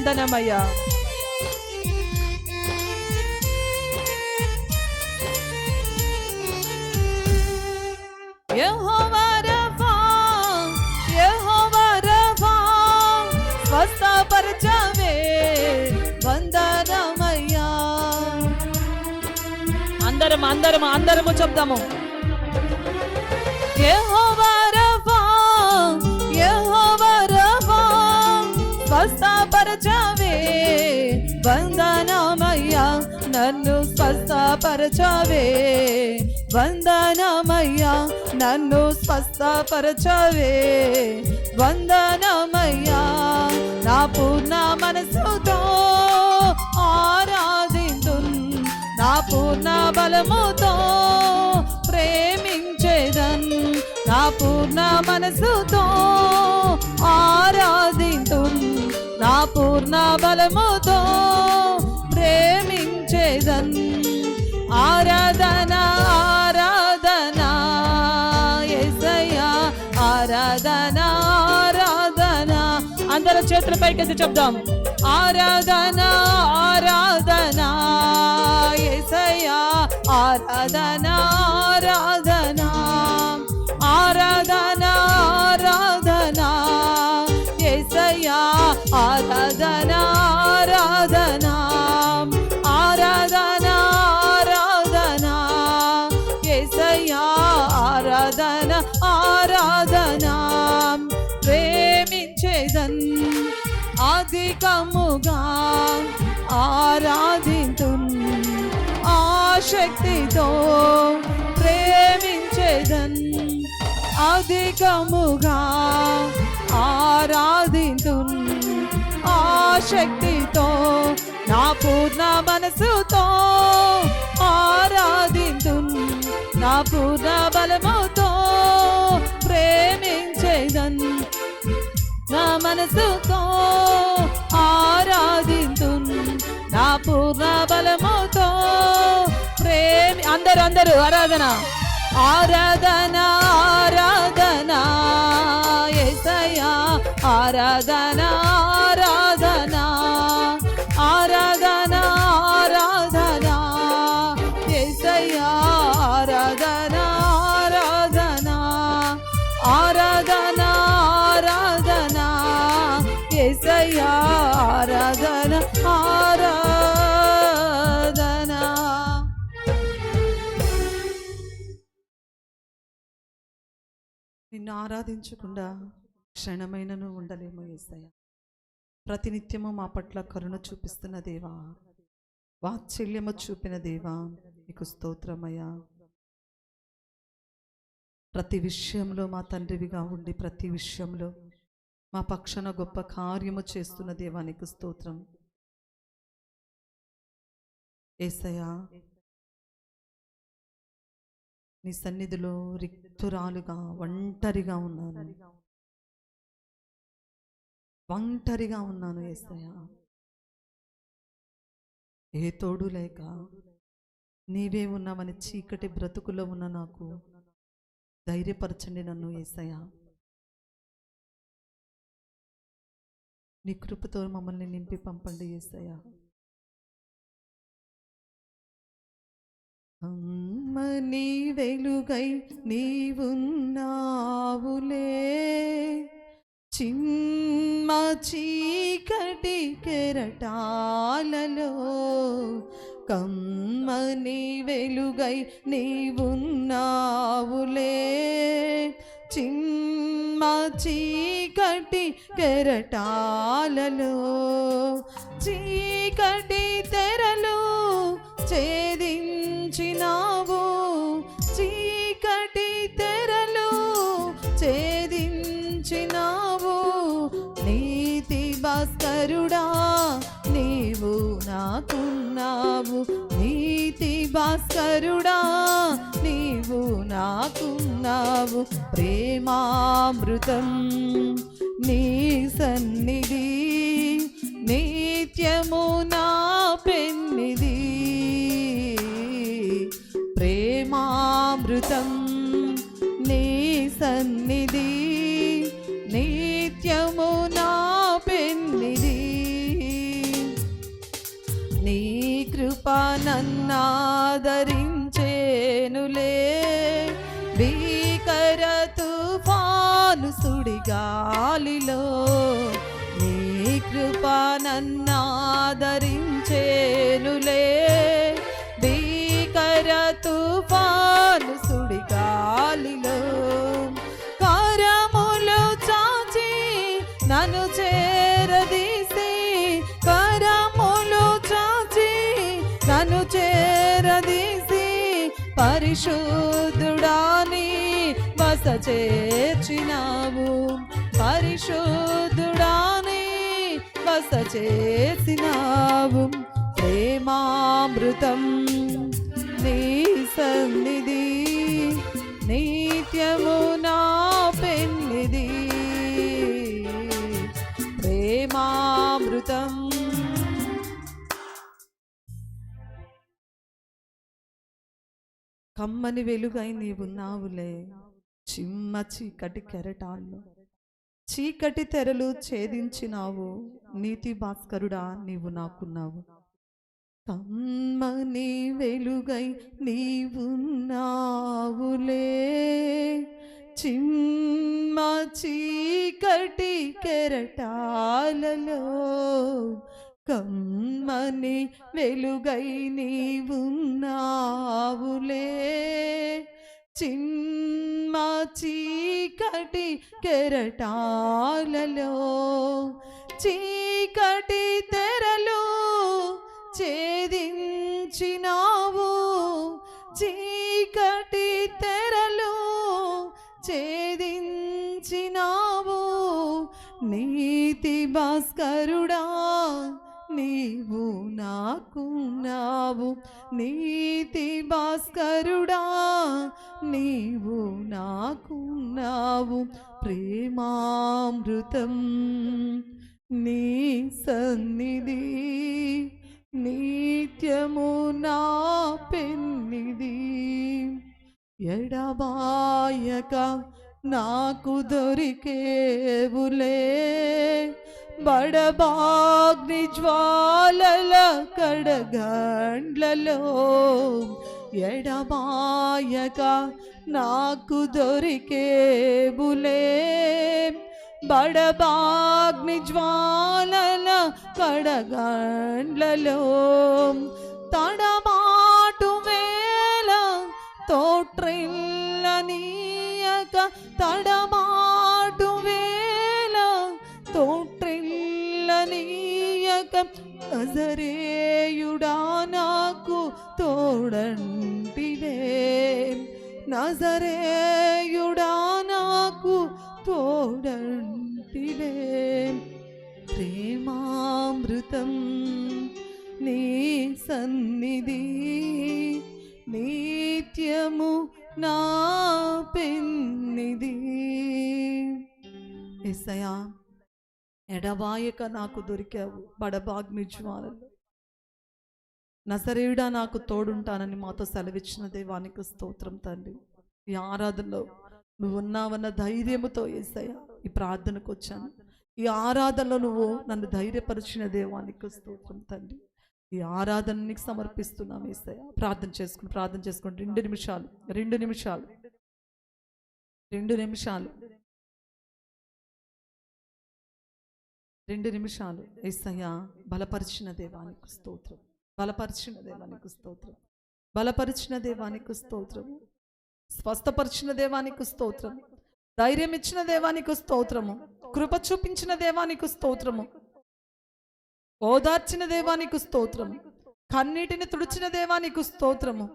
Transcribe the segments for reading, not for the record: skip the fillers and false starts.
వందనమయ్యా. యెహోవా రఫా, యెహోవా రఫా, స్వస్థపరచవే వందనమయ్యా. అందరము చెప్దాము. యెహోవా రఫా, యెహోవా రఫా, స్వస్థపరచవే వందనమయ్యా. నన్ను స్వస్థపరచవే వందనమయ్యా. నన్ను స్వస్థపరచవే వందనమయ్యా. నా పూర్ణ మనసుతో ఆరాధింతున్, నా పూర్ణ బలముతో ప్రేమించేదన్. నా పూర్ణ మనసుతో ఆరాధింతున్, నా పూర్ణ బలముతో ప్రేమించేదన్. ఆరాధన ఆరాధన యేసయ్యా, ఆరాధన ఆరాధన. అందరూ చేతుల పైకెత్తి చెప్దాం. ఆరాధన ఆరాధన యేసయ్యా, ఆరాధన ఆరాధన. ఆరాధన ఆరాధన యేసయ్యా, ఆరాధన ఆరాధన. ఆరాధన ఆరాధన యేసయ్యా, ఆరాధన ఆరాధన. ప్రేమించేదన్, అధికముగా ఆరాధింతున్, ఆశక్తితో ప్రేమించేదన్. అధికముగా ఆరాధింతున్, ఆశక్తితో నా పూర్ణ మనసుతో ఆరాధింతున్, నా పూర్ణ బలముతో ప్రేమించేదన్. నా మనసుతో ఆరాధింతున్, నా పూర్ణ బలముతో అందరూ ఆరాధన ఆరాధన ఆరాధన యేసయ్యా, ఆరాధన ఆరాధన. ఆరాధన ఆరాధన యేసయ్యా, ఆరాధన ఆరాధన. ఆరాధన ఆరాధన యేసయ్యా, ఆరాధన ఆరాధన. నిన్ను ఆరాధించకుండా క్షణమైనను ఉండలేము యేసయ్యా. ప్రతినిత్యము మా పట్ల కరుణ చూపిస్తున్న దేవా, వాత్సల్యము చూపిన దేవా, నీకు స్తోత్రమయ్యా. ప్రతి విషయంలో మా తండ్రివిగా ఉండి ప్రతి విషయంలో మా పక్షాన గొప్ప కార్యము చేస్తున్న దేవా, నీకు స్తోత్రం యేసయ్యా. నీ సన్నిధిలో రిక్తురాలుగా ఒంటరిగా ఉన్నాను, ఒంటరిగా ఉన్నాను యేసయ్యా. ఏ తోడు లేక నీవే ఉన్నావని చీకటి బ్రతుకులో ఉన్న నాకు ధైర్యపరచండి నన్ను యేసయ్యా. నీ కృపతో మమ్మల్ని నింపి పంపండి యేసయ్యా. అమ్మని వెలుగై నీవున్నావులే, చిమ్మ చీకటి కెరటాలలో. కమ్మని వెలుగై నీవున్నావులే, చిమ్మ చీకటి కెరటాలలో. చీకటి తెరలు ఛేదించినావు, చీకటి తెరలు ఛేదించినావు. నీతి భాస్కరుడా నీవు నాకున్నావు, నీతి భాస్కరుడా నీవు నాకున్నావు. ప్రేమామృతం నీ సన్నిధి, నిత్యము నా పెన్నిధి. ప్రేమామృతం నీ సన్నిధి, నిత్యము నా పెన్నిధి. నన్నాదరించేనులే భీకర తుఫాను సుడిగాలిలో నీ కృప నన్నాదరించేనులే భీకర తుఫాను సుడిగాలిలో కరములు చాచి నన్ను చేరదీసి కరములు చాచి నన్ను చేరదీసి పరిశుద్ధుడాని బస చేర్చినావు పరిశుద్ధుడాని బస చేసినావు ప్రేమామృతం నీ సన్నిధి నిత్యము నా పెన్నిధి ప్రేమామృతం కమ్మని వెలుగై నీవున్నావులే చిమ్మ చీకటి కెరటాల్లో చీకటి తెరలు ఛేదించినావు నీతి భాస్కరుడా నీవు నాకున్నావు కమ్మని వెలుగై నీవున్నావులే చిమ్మ చీకటి కెరటాలలో కమ్మని వెలుగై నీవున్నావులే చిమ్మ చీకటి కెరటాలలో చీకటి తెరలు ఛేదించినావు చీకటి తెరలు ఛేదించినావు నీతి భాస్కరుడా నీవు నాకున్నావు నీతి భాస్కరుడా నీవు నాకున్నావు ప్రేమామృతం నీ సన్నిధి నిత్యము నా పెన్నిధి ఎడబాయక నాకు దొరికేవులే బడబాగ్ని జ్వాలల కడగండ్లలో ఎడబాయక నాకు దొరికేవులే బడబాగ్ని జ్వాలల కడగండ్లలో తడబాటు వేళ తోట్రిల్లనీయక తడబాటు వేళ తోట్రిల్లనీయక నజరేయుడా నాకు తోడంటివే నజరేయుడా నాకు తోడంటివే ప్రేమామృతం నీ సన్నిధి నిత్యము నా పెన్నిధి యేసయ్యా ఎడబాయక నాకు దొరికావు బడబాగ్ని జ్వాలలు నజరేయుడా నాకు తోడుంటానని మాతో సెలవిచ్చిన దేవానికి స్తోత్రం తండ్రి ఈ ఆరాధనలో నువ్వు ఉన్నావన్న ధైర్యముతో యేసయ్యా ఈ ప్రార్థనకు వచ్చాను ఈ ఆరాధనలో నువ్వు నన్ను ధైర్యపరిచిన దేవానికి స్తోత్రం తండ్రి ఈ ఆరాధన నీకు సమర్పిస్తున్నాం యేసయ్యా ప్రార్థన చేసుకుని 2 నిమిషాలు 2 నిమిషాలు 2 నిమిషాలు 2 నిమిషాలు యేసయ్యా బలపరిచిన దేవానికి స్తోత్రం బలపరిచిన దేవానికి స్తోత్రం బలపరిచిన దేవానికి స్తోత్రం స్వస్థపరిచిన దేవానికి స్తోత్రం ధైర్యం ఇచ్చిన దేవానికి స్తోత్రము కృప చూపించిన దేవానికి స్తోత్రము ఓదార్చిన దేవానికి స్తోత్రము కన్నీటిని తుడిచిన దేవానికి స్తోత్రము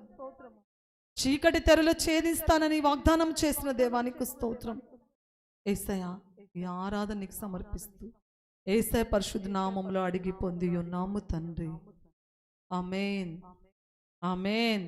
చీకటి తెరలు ఛేదిస్తానని వాగ్దానం చేసిన దేవానికి స్తోత్రం యేసయ్యా ఈ ఆరాధన నీకు సమర్పిస్తూ యేసయ్య పరిశుద్ధ నామములో అడిగి పొంది ఉన్నాము తండ్రి ఆమేన్ ఆమేన్